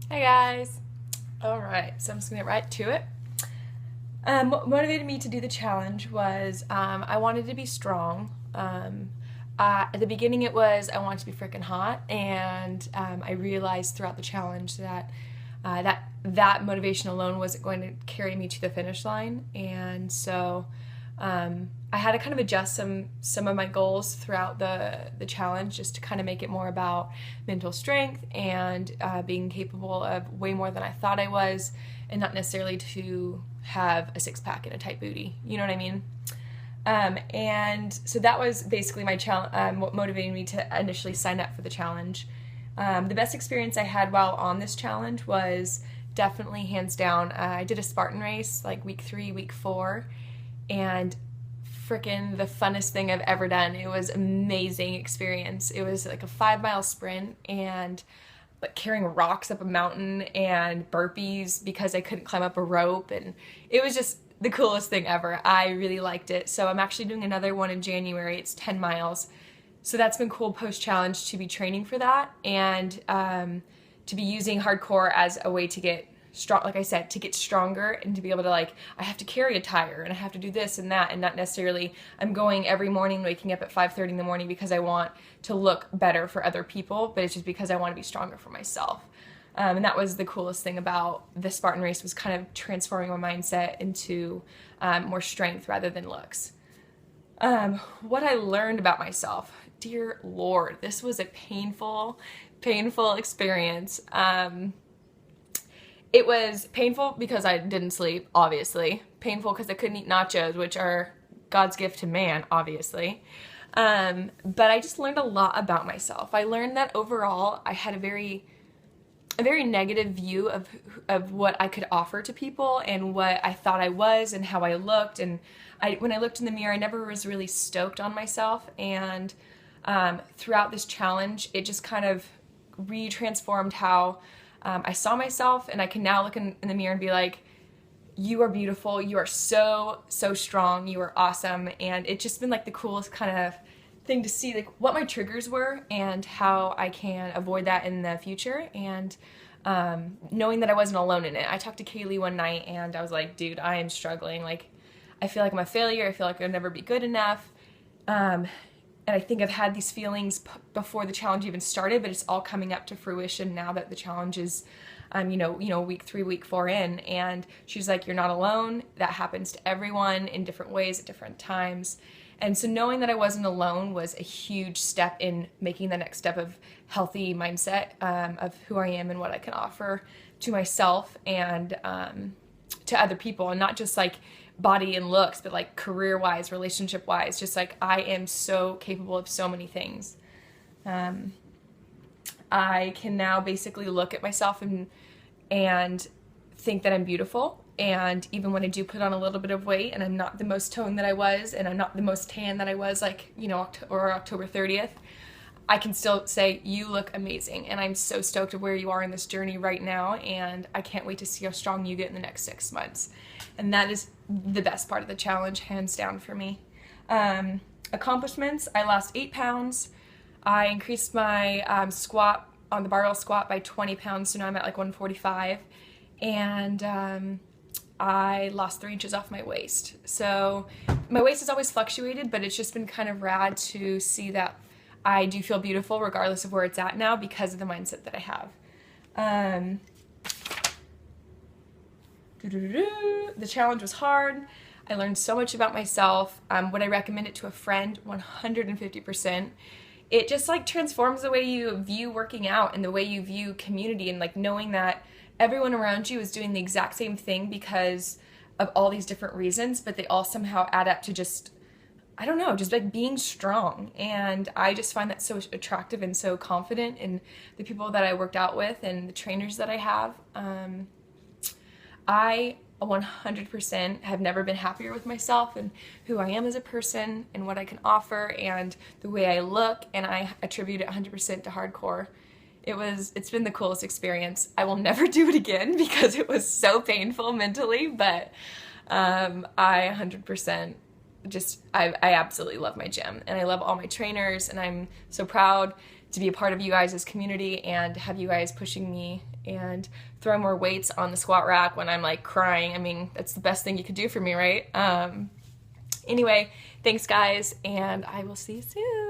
Hey guys! Alright, so I'm just gonna get right to it. What motivated me to do the challenge was I wanted to be strong. At the beginning, it was I wanted to be freaking hot, and I realized throughout the challenge that that motivation alone wasn't going to carry me to the finish line, and so I had to kind of adjust some of my goals throughout the challenge just to kind of make it more about mental strength and being capable of way more than I thought I was, and not necessarily to have a six pack and a tight booty. You know what I mean? And so that was basically my challenge. What motivated me to initially sign up for the challenge. The best experience I had while on this challenge was definitely hands down. I did a Spartan race like week 3, week 4, and freaking the funnest thing I've ever done. It was an amazing experience. It was like a 5-mile sprint and like carrying rocks up a mountain and burpees because I couldn't climb up a rope, and it was just the coolest thing ever. I really liked it. So I'm actually doing another one in January. It's 10 miles. So that's been cool post challenge to be training for that, and to be using hardcore as a way to get strong, like I said, to get stronger and to be able to, like, I have to carry a tire and I have to do this and that, and not necessarily I'm going every morning, waking up at 5:30 in the morning because I want to look better for other people, but it's just because I want to be stronger for myself. And that was the coolest thing about the Spartan race, was kind of transforming my mindset into more strength rather than looks. What I learned about myself, dear Lord, this was a painful experience. It was painful because I didn't sleep, obviously. Painful because I couldn't eat nachos, which are God's gift to man, obviously. But I just learned a lot about myself. I learned that overall I had a very negative view of what I could offer to people and what I thought I was and how I looked. And when I looked in the mirror, I never was really stoked on myself. And throughout this challenge, it just kind of re-transformed how I saw myself, and I can now look in the mirror and be like, you are beautiful, you are so strong, you are awesome. And it's just been like the coolest kind of thing to see, like, what my triggers were and how I can avoid that in the future. And knowing that I wasn't alone in it. I talked to Kaylee one night and I was like, dude, I am struggling. Like, I feel like I'm a failure. I feel like I'll never be good enough. And I think I've had these feelings before the challenge even started, but it's all coming up to fruition now that the challenge is, week 3, week 4 in. And she's like, you're not alone. That happens to everyone in different ways at different times. And so knowing that I wasn't alone was a huge step in making the next step of healthy mindset, of who I am and what I can offer to myself and to other people, and not just like body and looks, but like career-wise, relationship-wise, just like I am so capable of so many things. I can now basically look at myself and think that I'm beautiful. And even when I do put on a little bit of weight and I'm not the most toned that I was, and I'm not the most tan that I was, like, October 30th, I can still say, you look amazing. And I'm so stoked of where you are in this journey right now. And I can't wait to see how strong you get in the next 6 months. And that is the best part of the challenge, hands down for me. Accomplishments, I lost 8 pounds. I increased my squat on the barbell squat by 20 pounds. So now I'm at like 145. And I lost 3 inches off my waist. So my waist has always fluctuated, but it's just been kind of rad to see that I do feel beautiful regardless of where it's at now because of the mindset that I have. The challenge was hard. I learned so much about myself. Would I recommend it to a friend? 150%. It just like transforms the way you view working out and the way you view community, and like knowing that everyone around you is doing the exact same thing because of all these different reasons, but they all somehow add up to just, I don't know, just like being strong. And I just find that so attractive and so confident in the people that I worked out with and the trainers that I have. I 100% have never been happier with myself and who I am as a person and what I can offer and the way I look, and I attribute it 100% to hardcore. It's been the coolest experience. I will never do it again because it was so painful mentally, but I 100% I absolutely love my gym, and I love all my trainers, and I'm so proud to be a part of you guys' community and have you guys pushing me and throw more weights on the squat rack when I'm like crying. I mean, that's the best thing you could do for me, right? Anyway, thanks guys, and I will see you soon.